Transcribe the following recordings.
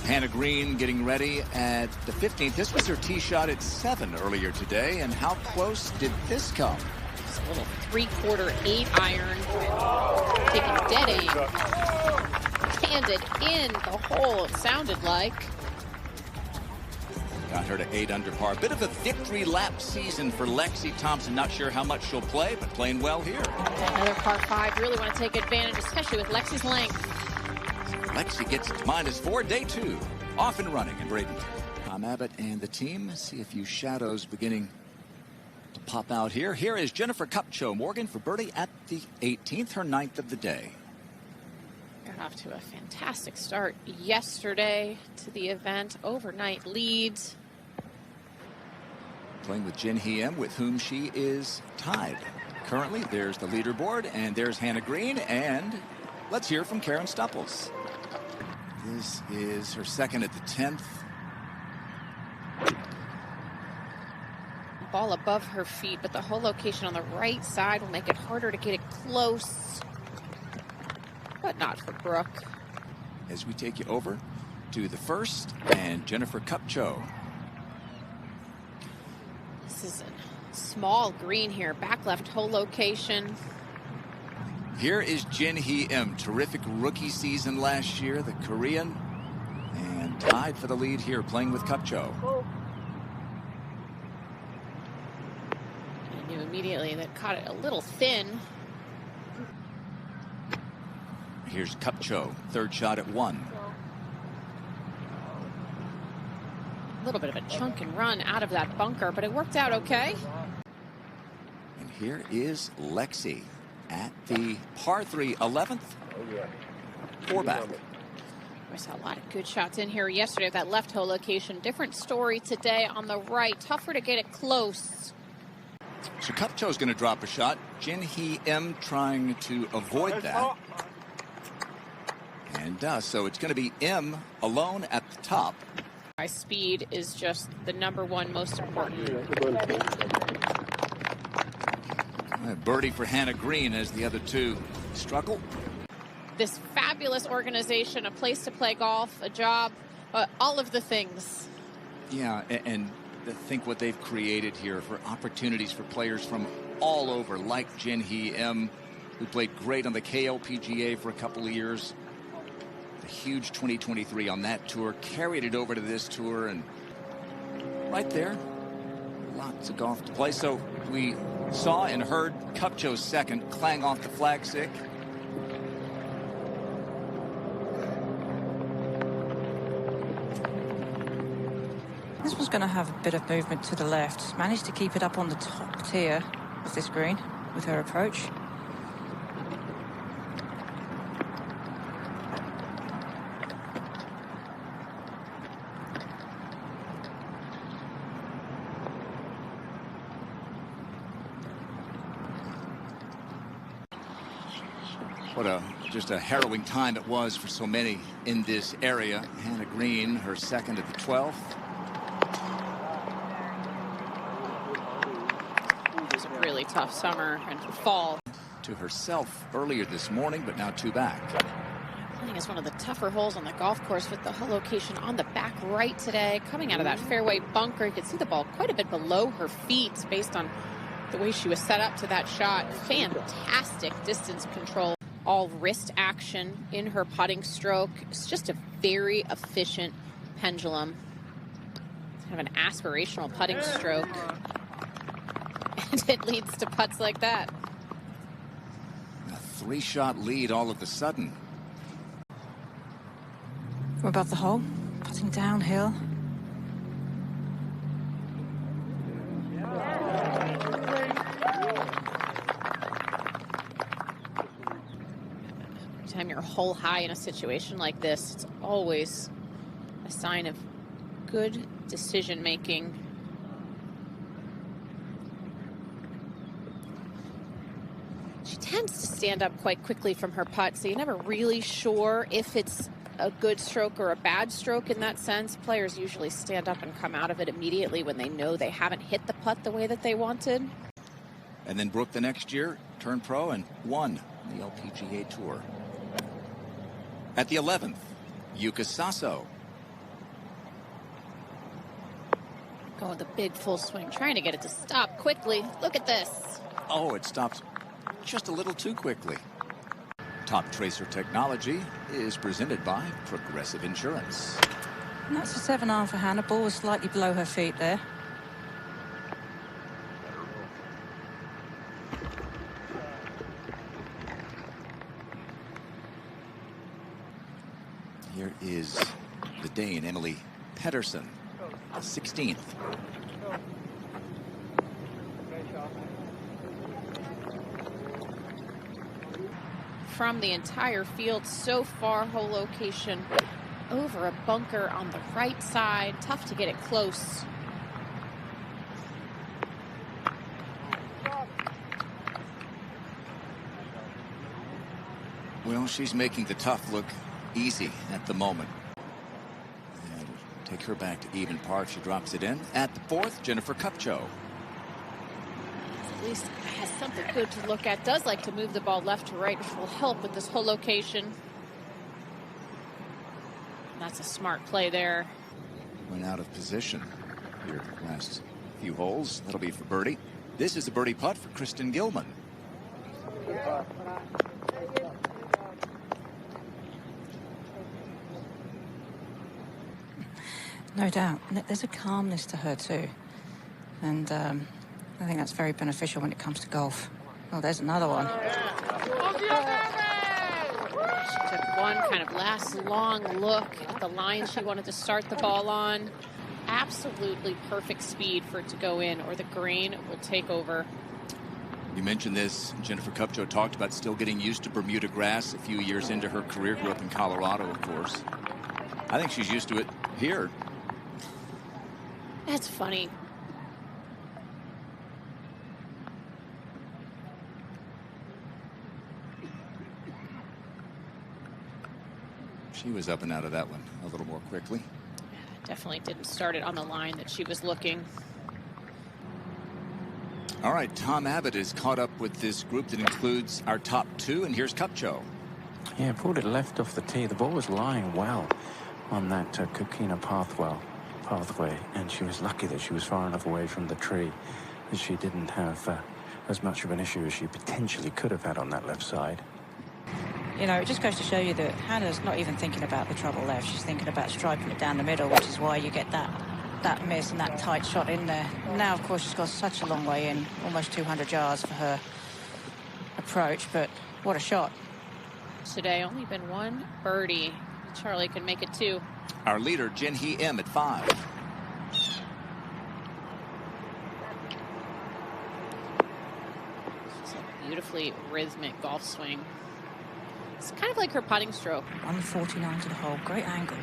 Hannah Green getting ready at the 15th. This was her tee shot at 7 earlier today. And how close did this come? It's a little 3/4 8 iron. Taking dead aim. Handed in the hole, it sounded like. Got her to 8 under par. Bit of a victory lap season for Lexi Thompson. Not sure how much she'll play, but playing well here. Another par 5. Really want to take advantage, especially with Lexi's length. Lexi gets -4, day 2. Off and running in Bradenton. Tom Abbott and the team see a few shadows beginning to pop out here. Here is Jennifer Kupcho Morgan for birdie at the 18th, her 9th of the day. Got off to a fantastic start yesterday to the event. Overnight leads. Playing with Jin Hee-em, with whom she is tied. Currently, there's the leaderboard, and there's Hannah Green, and let's hear from Karen Stupples. This is her second at the 10th. Ball above her feet, but the whole location on the right side will make it harder to get it close. But not for Brooke. As we take you over to the first, and Jennifer Kupcho. This is a small green here, back left hole location. Here is Jin Hee-em, terrific rookie season last year, the Korean, and tied for the lead here, playing with Kupcho. I knew immediately that caught it a little thin. Here's Kupcho, third shot at 1. A little bit of a chunk and run out of that bunker, but it worked out okay. And here is Lexi at the par 3 11th. 4 back. We saw a lot of good shots in here yesterday at that left hole location. Different story today on the right. Tougher to get it close. So Kupcho's going to drop a shot. Jin Hee-em trying to avoid that. And does. So it's going to be M alone at the top. High speed is just the #1 most important. A birdie for Hannah Green as the other two struggle. This fabulous organization, a place to play golf, a job, all of the things. Yeah, and think what they've created here for opportunities for players from all over, like Jin Hee-em, who played great on the LPGA for a couple of years. The huge 2023 on that tour, carried it over to this tour, and right there, lots of golf to play. So we saw and heard Kupcho's second clang off the flagstick. This was going to have a bit of movement to the left. Managed to keep it up on the top tier of this green with her approach. What just a harrowing time it was for so many in this area. Hannah Green, her second at the 12th. It was a really tough summer and fall. To herself earlier this morning, but now 2 back. Playing is one of the tougher holes on the golf course with the hole location on the back right today. Coming out of that fairway bunker, you could see the ball quite a bit below her feet based on the way she was set up to that shot. Fantastic distance control. All wrist action in her putting stroke. It's just a very efficient pendulum. It's kind of an aspirational putting stroke. And it leads to putts like that. A 3-shot lead all of a sudden. We're above the hole, putting downhill. Time you're hole high in a situation like this, it's always a sign of good decision making. She tends to stand up quite quickly from her putt, so you're never really sure if it's a good stroke or a bad stroke in that sense. Players usually stand up and come out of it immediately when they know they haven't hit the putt the way that they wanted. And then Brooke the next year turned pro and won the LPGA Tour. At the 11th, Yuka Saso. Going the big full swing, trying to get it to stop quickly. Look at this. Oh, it stops just a little too quickly. Top Tracer technology is presented by Progressive Insurance. And that's a 7-iron for Hannah. Ball was slightly below her feet there. Here is the Dane, Emily Pedersen, 16th. From the entire field so far, hole location over a bunker on the right side. Tough to get it close. Well, she's making the tough look easy at the moment. And take her back to even par. She drops it in. At the 4th, Jennifer Kupcho. At least has something good to look at. Does like to move the ball left to right, which will help with this whole location. That's a smart play there. Went out of position here last few holes. That'll be for birdie. This is a birdie putt for Kristen Gilman. No doubt. There's a calmness to her too. And I think that's very beneficial when it comes to golf. Oh, there's another one. She took one kind of last long look at the line she wanted to start the ball on. Absolutely perfect speed for it to go in, or the grain will take over. You mentioned this. Jennifer Kupcho talked about still getting used to Bermuda grass a few years into her career. Grew up in Colorado, of course. I think she's used to it here. That's funny. She was up and out of that one a little more quickly. Definitely didn't start it on the line that she was looking. All right, Tom Abbott is caught up with this group that includes our top 2, and here's Kupcho. Yeah, pulled it left off the tee. The ball was lying well on that coquina pathway, and she was lucky that she was far enough away from the tree that she didn't have as much of an issue as she potentially could have had on that left side. You know, it just goes to show you that Hannah's not even thinking about the trouble left. She's thinking about striping it down the middle, which is why you get that miss and that tight shot in there. Now, of course, she's got such a long way in, almost 200 yards for her approach, but what a shot. Today, only been one birdie. Charlie can make it 2. Our leader, Jin Hee Im, at 5. It's a beautifully rhythmic golf swing. It's kind of like her putting stroke. 149 to the hole, great angle.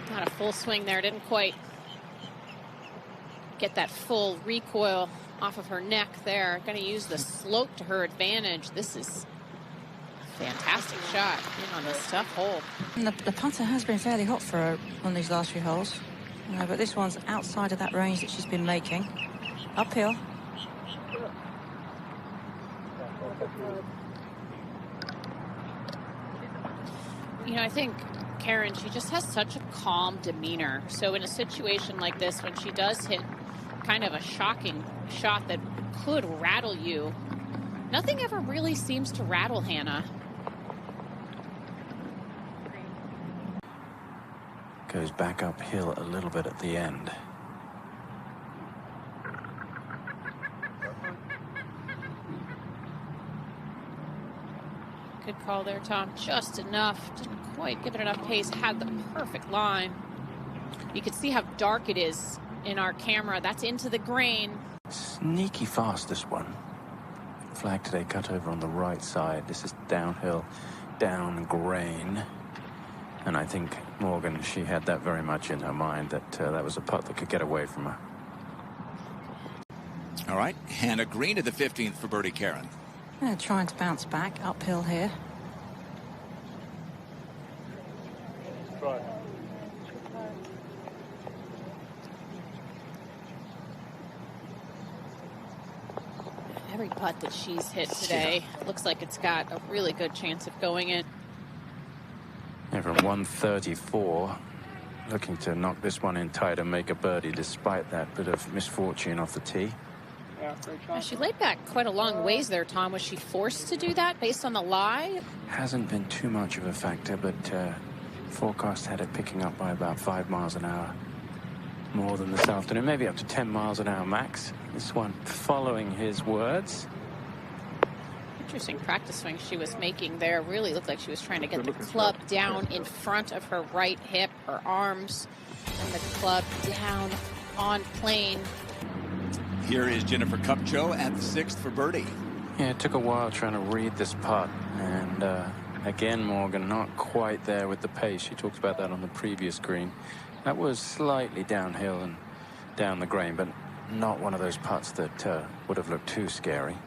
Not a full swing there, didn't quite get that full recoil off of her neck there. Going to use the slope to her advantage. This is a fantastic shot in on this tough hole. And the putter has been fairly hot for her on these last few holes. But this one's outside of that range that she's been making. Uphill. You know, I think Karen, she just has such a calm demeanor. So in a situation like this, when she does hit kind of a shocking shot that could rattle you, nothing ever really seems to rattle Hannah. Goes back uphill a little bit at the end. Good call there, Tom. Just enough. Didn't quite give it enough pace. Had the perfect line. You can see how dark it is in our camera. That's into the grain. Sneaky fast, this one. Flag today cut over on the right side. This is downhill, down grain. And I think Morgan, she had that very much in her mind, that that was a putt that could get away from her. All right, Hannah Green to the 15th for birdie Karen. Yeah, trying to bounce back uphill here. Every putt that she's hit today looks like it's got a really good chance of going in. Yeah, from 134, looking to knock this one in tight and make a birdie despite that bit of misfortune off the tee. She laid back quite a long ways there, Tom. Was she forced to do that based on the lie? Hasn't been too much of a factor, but forecast had it picking up by about 5 miles an hour. More than this afternoon, maybe up to 10 miles an hour max. This one following his words. Interesting practice swing she was making there. Really looked like she was trying to get the club down in front of her right hip, her arms, and the club down on plane. Here is Jennifer Kupcho at the 6th for birdie. Yeah, it took a while trying to read this putt. And again, Morgan, not quite there with the pace. She talked about that on the previous green. That was slightly downhill and down the grain, but not one of those putts that would have looked too scary.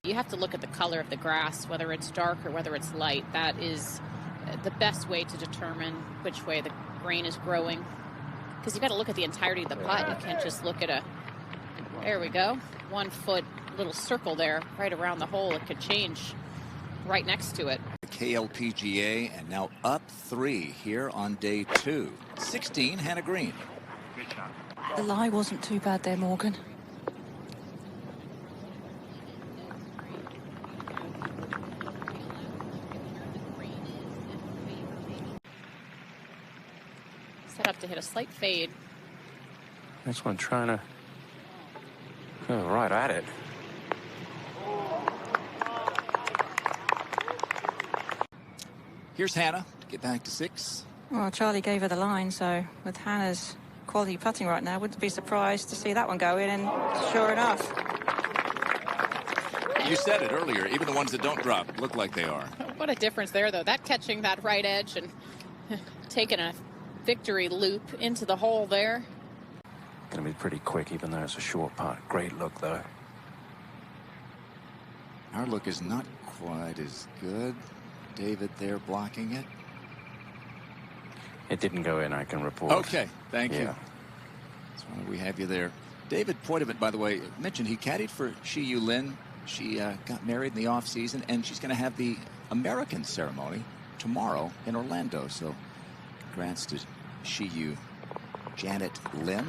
You have to look at the color of the grass, whether it's dark or whether it's light. That is the best way to determine which way the grain is growing. Because you've got to look at the entirety of the putt. You can't just look at there we go, 1 foot little circle there right around the hole. It could change right next to it. The KLPGA, and now up 3 here on day 2. 16, Hannah Green. The lie wasn't too bad there, Morgan. Set up to hit a slight fade. This one trying to go right at it. Here's Hannah to get back to 6. Well, Charlie gave her the line, so with Hannah's quality putting right now, wouldn't be surprised to see that one go in, and sure enough. You said it earlier, even the ones that don't drop look like they are. What a difference there, though. That catching that right edge and taking a victory loop into the hole there. Going to be pretty quick, even though it's a short putt. Great look, though. Our look is not quite as good. David there blocking it. It didn't go in, I can report. Okay, thank you. That's why we have you there. David Poitevin, by the way, mentioned he caddied for Shi-Yu Lin. She got married in the off-season, and she's going to have the American ceremony tomorrow in Orlando. So congrats to Shi-Yu Janet Lin.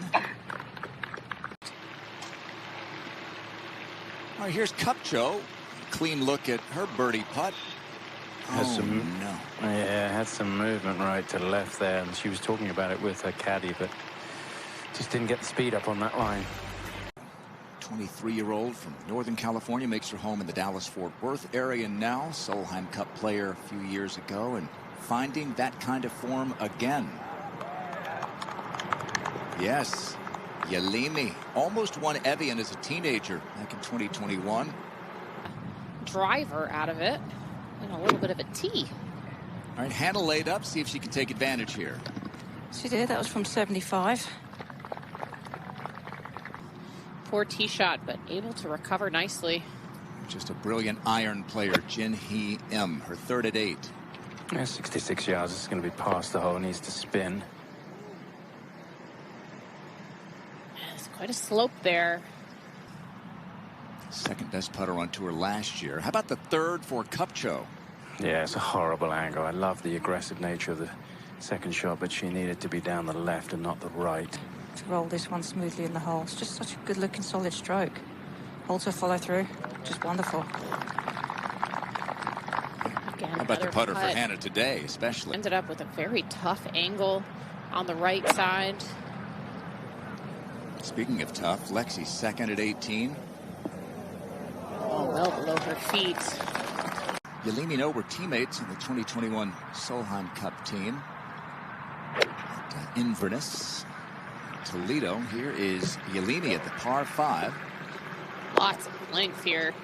All right, here's Kupcho. Clean look at her birdie putt. Yeah, had some movement right to left there, and she was talking about it with her caddy, but just didn't get the speed up on that line. 23-year-old from Northern California makes her home in the Dallas-Fort Worth area now. Solheim Cup player a few years ago, and finding that kind of form again. Yes, Yelimi almost won Evian as a teenager back in 2021. Driver out of it. And a little bit of a tee. All right, Hannah laid up. See if she can take advantage here. She did. That was from 75. Poor tee shot, but able to recover nicely. Just a brilliant iron player, Jin Hee M. Her third at 8. Yeah, 66 yards. It's going to be past the hole. Needs to spin. It's quite a slope there. Second best putter on tour last year. How about the third for Kupcho? Yeah, it's a horrible angle. I love the aggressive nature of the second shot, but she needed to be down the left and not the right. To roll this one smoothly in the hole. It's just such a good-looking, solid stroke. Also follow through. Just wonderful. Again, how about the putter for Hannah today, especially? Ended up with a very tough angle on the right side. Speaking of tough, Lexi's second at 18. Oh, well below her feet. Yelimi No were teammates in the 2021 Solheim Cup team at Inverness, Toledo. Here is Yelimi at the par 5. Lots of length here.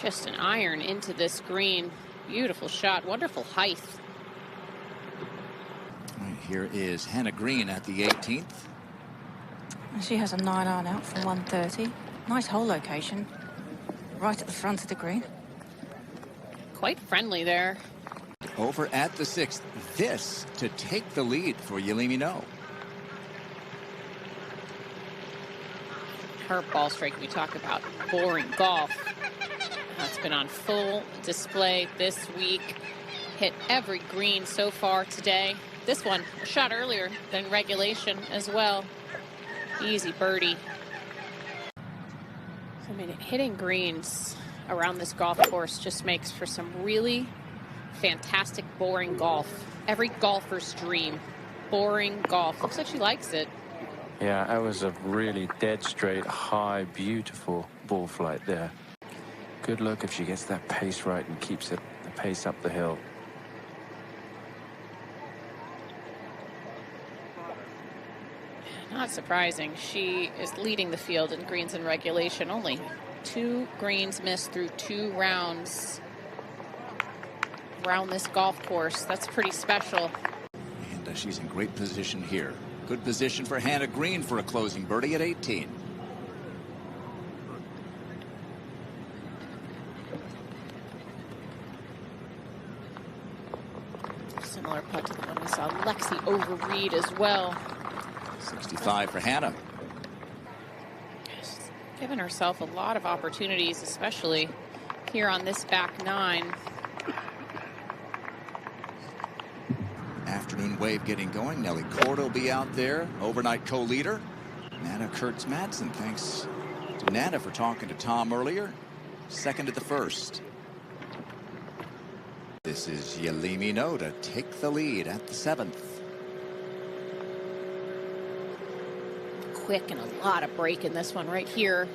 Just an iron into this green. Beautiful shot. Wonderful height. All right, here is Hannah Green at the 18th. She has a 9-iron out from 130. Nice hole location. Right at the front of the green. Quite friendly there. Over at the 6th. This to take the lead for Yelimi No. Her ball strike, we talk about boring golf. It's been on full display this week. Hit every green so far today. This one, a shot earlier than regulation as well. Easy birdie. So, I mean, hitting greens around this golf course just makes for some really fantastic, boring golf. Every golfer's dream. Boring golf. Looks like she likes it. Yeah, that was a really dead straight, high, beautiful ball flight there. Good luck if she gets that pace right and keeps the pace up the hill. Not surprising. She is leading the field in greens in regulation. Only 2 greens missed through 2 rounds around this golf course. That's pretty special. And she's in great position here. Good position for Hannah Green for a closing birdie at 18. Similar putt to the one we saw Lexi overread as well. 65 for Hannah. She's given herself a lot of opportunities, especially here on this back 9. Afternoon wave getting going. Nelly Korda will be out there. Overnight co-leader. Nana Kurtz-Madsen. Thanks to Nana for talking to Tom earlier. Second at the first. This is Yelimi No to take the lead at the 7th. Quick and a lot of break in this one right here.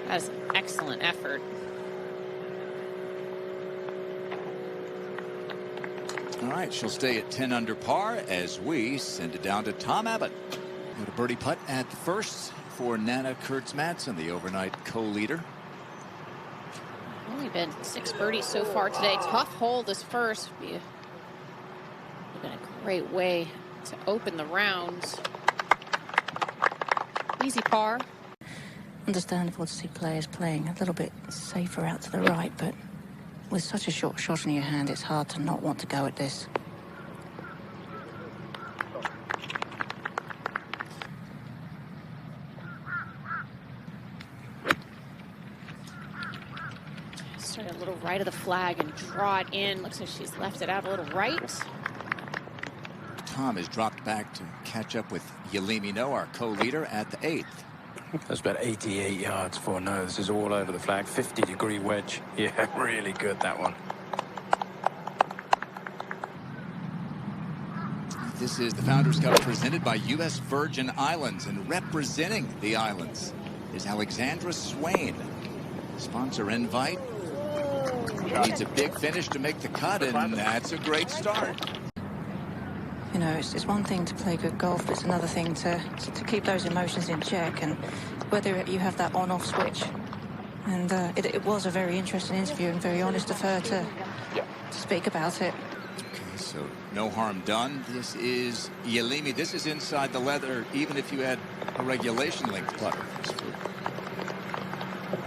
That is an excellent effort. All right, she'll stay at 10 under par as we send it down to Tom Abbott. Got a birdie putt at the first for Nana Kurtz-Madsen, the overnight co-leader. Only been 6 birdies so far today. Tough hole this first. Would have been a great way to open the round. Easy par. Understandable to see players playing a little bit safer out to the right, but with such a short shot in your hand, it's hard to not want to go at this. Started a little right of the flag and draw it in. Looks like she's left it out a little right. Tom has dropped back to catch up with Yelimi No, our co-leader, at the 8th. That's about 88 yards for no. This is all over the flag. 50-degree wedge. Yeah, really good, that one. This is the Founders Cup presented by U.S. Virgin Islands, and representing the islands is Alexandra Swain. Sponsor invite. Needs a big finish to make the cut, and that's a great start. You know, it's one thing to play good golf, but it's another thing to keep those emotions in check, and whether you have that on-off switch. And it was a very interesting interview and very honest of her to speak about it. Okay, so no harm done. This is Yelimi. This is inside the leather, even if you had a regulation length putter.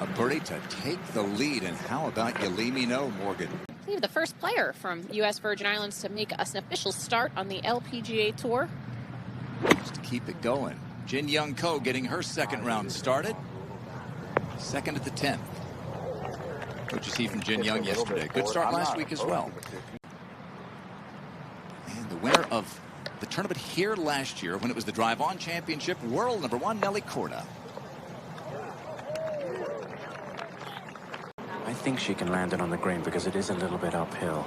A birdie to take the lead. And how about Yelimi No, Morgan? The first player from U.S. Virgin Islands to make us an official start on the LPGA Tour. Just to keep it going. Jin Young Ko getting her second round started. Second at the 10th. What you see from Jin Young yesterday. Good start last week as well. And the winner of the tournament here last year when it was the Drive On Championship, world number 1, Nelly Korda. I think she can land it on the green because it is a little bit uphill.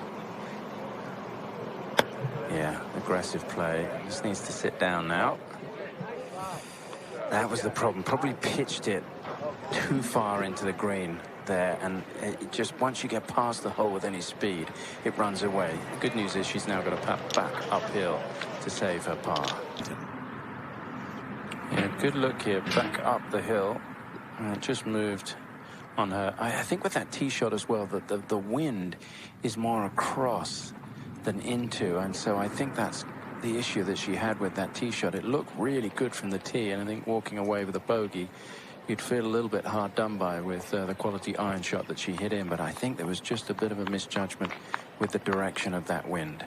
Yeah, aggressive play. Just needs to sit down now. That was the problem. Probably pitched it too far into the green there, and it just once you get past the hole with any speed, it runs away. The good news is she's now got to pat back uphill to save her par. Yeah, good look here. Back up the hill. Just moved on her. I think with that tee shot as well, that the wind is more across than into, and so I think that's the issue that she had with that tee shot. It looked really good from the tee, and I think walking away with a bogey, you'd feel a little bit hard done by with the quality iron shot that she hit in, but I think there was just a bit of a misjudgment with the direction of that wind.